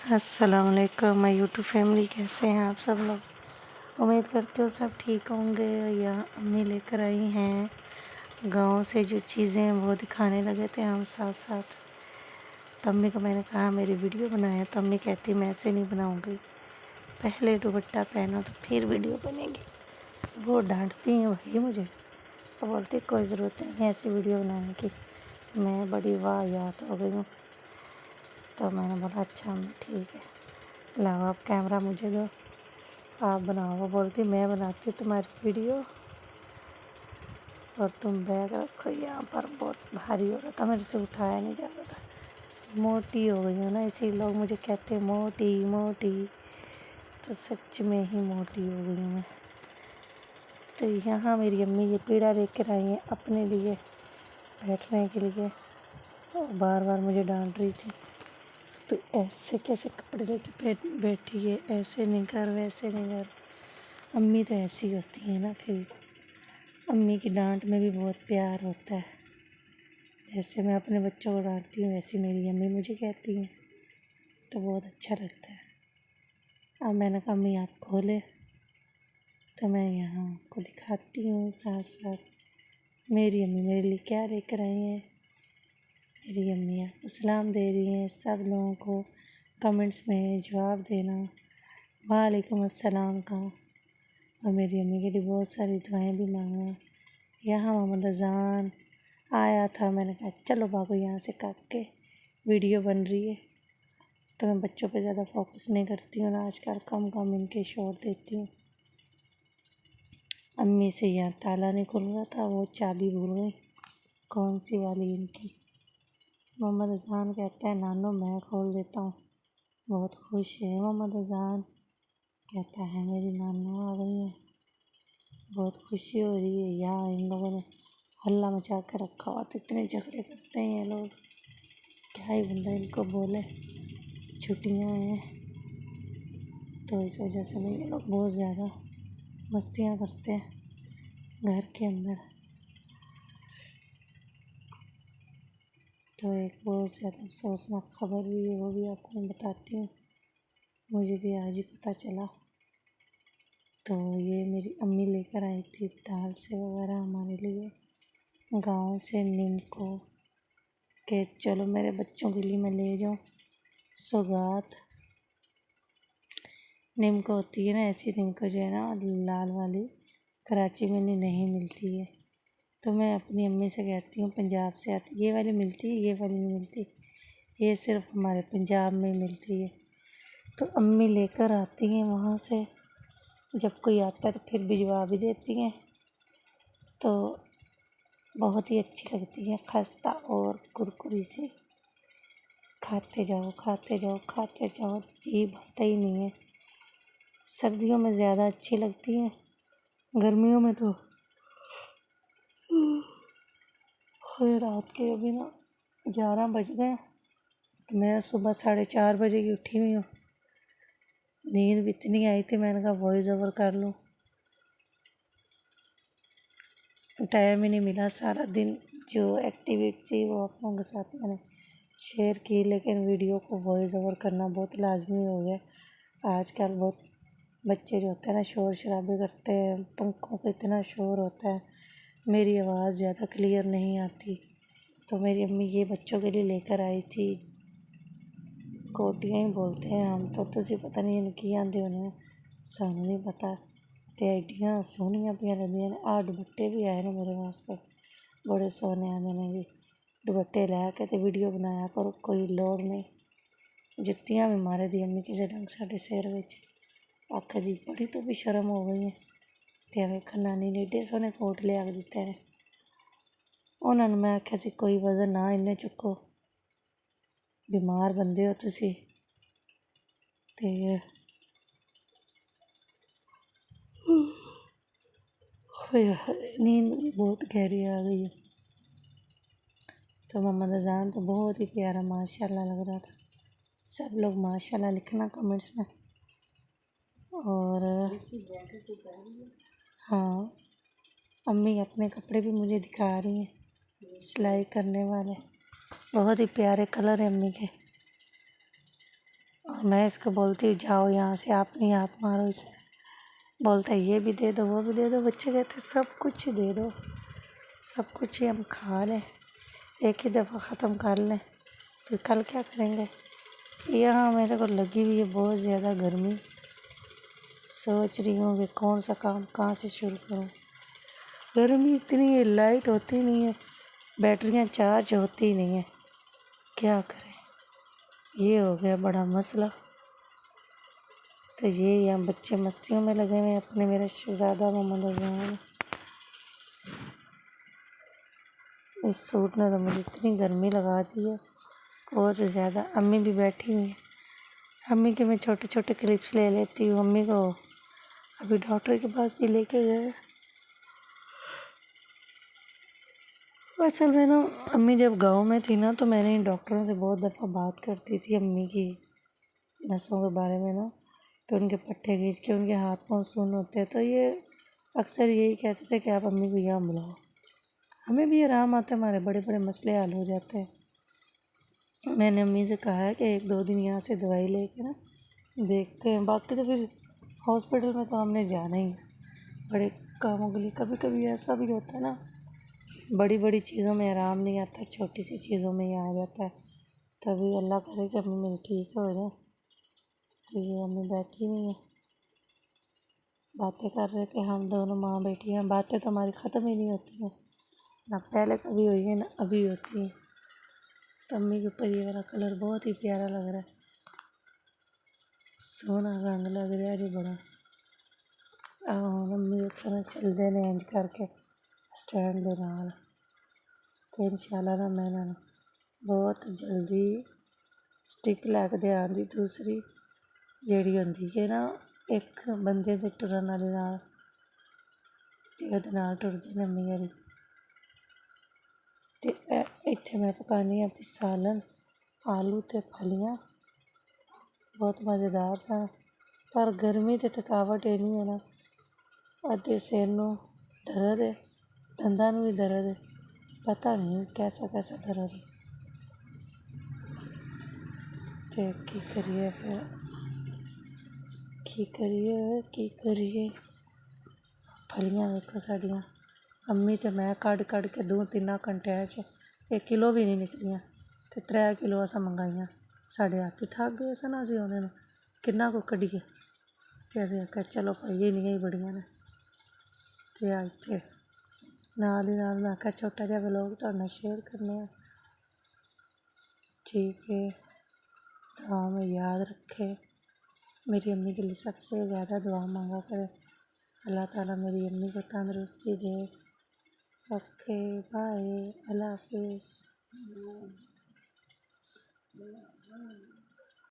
अस्सलाम वालेकुम my YouTube family, कैसे हैं आप सब लोग। उम्मीद करते हो सब ठीक होंगे। या अम्मी लेकर आई हैं गांव से जो चीज़ें वो दिखाने लगे थे हम साथ साथ। तो अम्मी को मैंने कहा मेरी वीडियो बनाए, तो अम्मी कहती मैं ऐसे नहीं बनाऊंगी, पहले दुपट्टा पहनो तो फिर वीडियो बनेगी। वो डांटती हैं वही मुझे, तो बोलती कोई ज़रूरत नहीं है ऐसी वीडियो बनाने की। मैं बड़ी वाहियात हो गई हूँ। तो मैंने बोला अच्छा अम्मी ठीक है, लाओ आप कैमरा मुझे दो, आप बनाओ। वो बोलती मैं बनाती हूँ तुम्हारी वीडियो और तुम बैग रखो यहाँ पर, बहुत भारी हो रहा था, मेरे से उठाया नहीं जा रहा था। मोटी हो गई हूँ ना, इसी लोग मुझे कहते हैं मोटी मोटी, तो सच में ही मोटी हो गई हूँ मैं। तो यहाँ मेरी अम्मी ये पीढ़ा लेकर आई है अपने लिए बैठने के लिए, और बार बार मुझे डांट रही थी तो ऐसे कैसे कपड़े लेके बैठी है, ऐसे नहीं कर वैसे नहीं कर। अम्मी तो ऐसी होती है ना, फिर अम्मी की डांट में भी बहुत प्यार होता है। जैसे मैं अपने बच्चों को डांटती हूँ वैसे मेरी अम्मी मुझे कहती हैं, तो बहुत अच्छा लगता है। अब मैंने कहा अम्मी आप खोले, तो मैं यहाँ आपको दिखाती हूँ साथ साथ मेरी अम्मी मेरे लिए क्या लेकर आई हैं। मेरी अम्मी आपको सलाम दे रही हैं, सब लोगों को कमेंट्स में जवाब देना वालेकुम अस्सलाम का, और मेरी अम्मी के लिए बहुत सारी दुआएं भी मांगना। यहाँ मोहम्मद अज़ान आया था, मैंने कहा चलो भागो यहाँ से, के वीडियो बन रही है। तो मैं बच्चों पे ज़्यादा फोकस नहीं करती हूँ ना, आजकल कम कम इनके शॉट देती हूँ। अम्मी से यहाँ ताला नहीं खुल रहा था, वो चाबी भूल गई, कौन सी वाली इनकी। मोहम्मद अज़ान कहता है नानो मैं खोल देता हूँ, बहुत खुश है मोहम्मद अज़ान, कहता है मेरी नानू आ गई है, बहुत खुशी हो रही है। यहाँ इन लोगों ने हल्ला मचा कर रखा हुआ, तो इतने झगड़े करते हैं ये लोग, क्या ही बंदा इनको बोले। छुट्टियाँ हैं तो इस वजह से नहीं, ये लोग बहुत ज़्यादा मस्तियाँ करते हैं घर के अंदर। तो एक बहुत ज़्यादा अफसोसनाक खबर भी है, वो भी आपको मैं बताती हूँ, मुझे भी आज ही पता चला। तो ये मेरी अम्मी लेकर आई थी दाल से वगैरह हमारे लिए गांव से नीम को, कि चलो मेरे बच्चों के लिए मैं ले जाऊँ सौगात। नीम को होती है ना ऐसी, नीम को जो है ना लाल वाली, कराची में नहीं मिलती है। तो मैं अपनी अम्मी से कहती हूँ पंजाब से आती, ये वाली मिलती है, ये वाली नहीं मिलती, ये सिर्फ हमारे पंजाब में मिलती है। तो अम्मी लेकर आती हैं वहाँ से, जब कोई आता है तो फिर भिजवा भी देती हैं, तो बहुत ही अच्छी लगती है, खस्ता और कुरकुरी से। खाते जाओ खाते जाओ खाते जाओ, जी भरता ही नहीं है। सर्दियों में ज़्यादा अच्छी लगती हैं, गर्मियों में तो रात के अभी ना 11 बज गए, मैं सुबह 4:30 बजे की उठी हुई हूँ। नींद भी इतनी आई थी, मैंने कहा वॉइस ओवर कर लूँ, टाइम ही नहीं मिला। सारा दिन जो एक्टिविटी थी वो आप लोगों के साथ मैंने शेयर की, लेकिन वीडियो को वॉइस ओवर करना बहुत लाजमी हो गया। आजकल बहुत बच्चे जो होते हैं ना शोर शराबे करते हैं, पंखों का इतना शोर होता है, मेरी आवाज़ ज़्यादा क्लियर नहीं आती। तो मेरी अम्मी ये बच्चों के लिए लेकर आई थी, कोटियाँ ही बोलते हैं हम तो, तुझे पता नहीं इनकी आंदे उन्हें, सानू नहीं पता। ते एडियां सोहनियां पियां लैंदियां ने। दुपट्टे भी आए ने मेरे वास्ते, बड़े सोहने आंदे ने भी। दुपट्टे लैके ते वीडियो बनाया करो, कोई लोड़ नहीं। जुत्तियां भी मारे दी अम्मी किसी ढंग साढ़े सिर विच, आखा जी बड़ी तो भी शर्म हो गई है। ते वेखो नानी ने एडे सोहने कोट लिया के दित्ते ने। उन्होंने मैं आख्या सी कोई वजन ना इन्ने चुको, बीमार बंदे हो तुसी। ते नींद बहुत गहरी आ गई है। तो मोहम्मद अज़ान तो बहुत ही प्यारा माशाल्लाह लग रहा था। सब लोग माशाल्लाह लिखना कमेंट्स में। और हाँ, अम्मी अपने कपड़े भी मुझे दिखा रही हैं सिलाई करने वाले, बहुत ही प्यारे कलर है अम्मी के। और मैं इसको बोलती हूँ जाओ यहाँ से, आप नहीं हाथ मारो इसमें। बोलता है ये भी दे दो, वो भी दे दो। बच्चे कहते सब कुछ ही दे दो, सब कुछ ही हम खा लें, एक ही दफ़ा ख़त्म कर लें, फिर कल क्या करेंगे। यहाँ मेरे को लगी हुई है बहुत ज़्यादा गर्मी। सोच रही हूँ कि कौन सा काम कहाँ से शुरू करूँ। गर्मी इतनी है, लाइट होती नहीं है, बैटरियाँ चार्ज होती नहीं है, क्या करें। ये हो गया बड़ा मसला। तो ये यहाँ बच्चे मस्तियों में लगे हुए हैं अपने। मेरा शहज़ादा मोहम्मद अज़ान, इस सूट ने तो मुझे इतनी गर्मी लगा दी है बहुत ज़्यादा। अम्मी भी बैठी हुई हैं, अम्मी के मैं छोटे छोटे क्लिप्स ले लेती हूँ। अम्मी को अभी डॉक्टर के पास भी लेके गए। असल में ना अम्मी जब गांव में थी ना, तो मैंने इन डॉक्टरों से बहुत दफ़ा बात करती थी अम्मी की नसों के बारे में ना, कि उनके पट्टे खींच के उनके हाथ पाँव सुन्न होते हैं। तो ये अक्सर यही कहते थे कि आप अम्मी को यहाँ बुलाओ, हमें भी आराम आता है, हमारे बड़े बड़े मसले हल हो जाते हैं। मैंने अम्मी से कहा है कि 1-2 दिन यहाँ से दवाई लेके ना देखते हैं, बाकी तो फिर हॉस्पिटल में तो हमने जाना ही है बड़े कामों के लिए। कभी कभी ऐसा भी होता है ना, बड़ी बड़ी चीज़ों में आराम नहीं आता, छोटी सी चीज़ों में ही आ जाता है। तभी अल्लाह करे कि अम्मी मेरी ठीक हो जाए। तो ये अम्मी बैठी हुई है, बातें कर रहे थे हम दोनों माँ बेटी हैं। बातें तो हमारी ख़त्म ही नहीं होती हैं, ना पहले कभी हुई है ना अभी होती है। तो अम्मी के ऊपर ये वाला कलर बहुत ही प्यारा लग रहा है, सोना रंग लग रहा है जी बड़ा। अम्मी उतना चलते ने इंज करके स्टैंड दे नाल। तो इंशाल्लाह ना मैं ना बहुत जल्दी स्टिक लैके देआंगी दूसरी, जेह्ड़ी होंदी कि ना इक बंदे दे टुरन आह्ले नाल, ते ओह्दे नाल टुरदे न अम्मी होरी। ते इत्थे मैं पकानी आं सालन, आलू ते फलियां, बहुत मज़ेदार सा। पर गर्मी ते थकावट इन्नी है ना, अद्धे सिर नूं दर्द है, दंदां नूं भी दर्द है, पता नहीं कैसा कैसा दर्द है। ते की करिए फिर, की करिए। फलियां वेखो साडियां अम्मी ते मैं कड्ढ के 2-3 घंटियां च 1 किलो भी नहीं निकलियां, ते 3 किलो असां मंगाइयां। साढ़े हत्थ थक गए सन असीं उ'नें नूं किन्ना कुछ कड्ढिए। ते असें आखेआ चलो भाई इन्नियां ही बड़ियां न। ते इत्थे नाल ही नाल मैं आखेआ छोटा जेहा व्लॉग तुहाडे नाल शेयर करने आं। ठीक है, दुआ में याद रखे, मेरी अम्मी के लिए सबसे ज़्यादा दुआ मांगा करे, अल्लाह ताला मेरी अम्मी को तंदरुस्ती दे। ओके बाय, अल्लाह हाफिज़।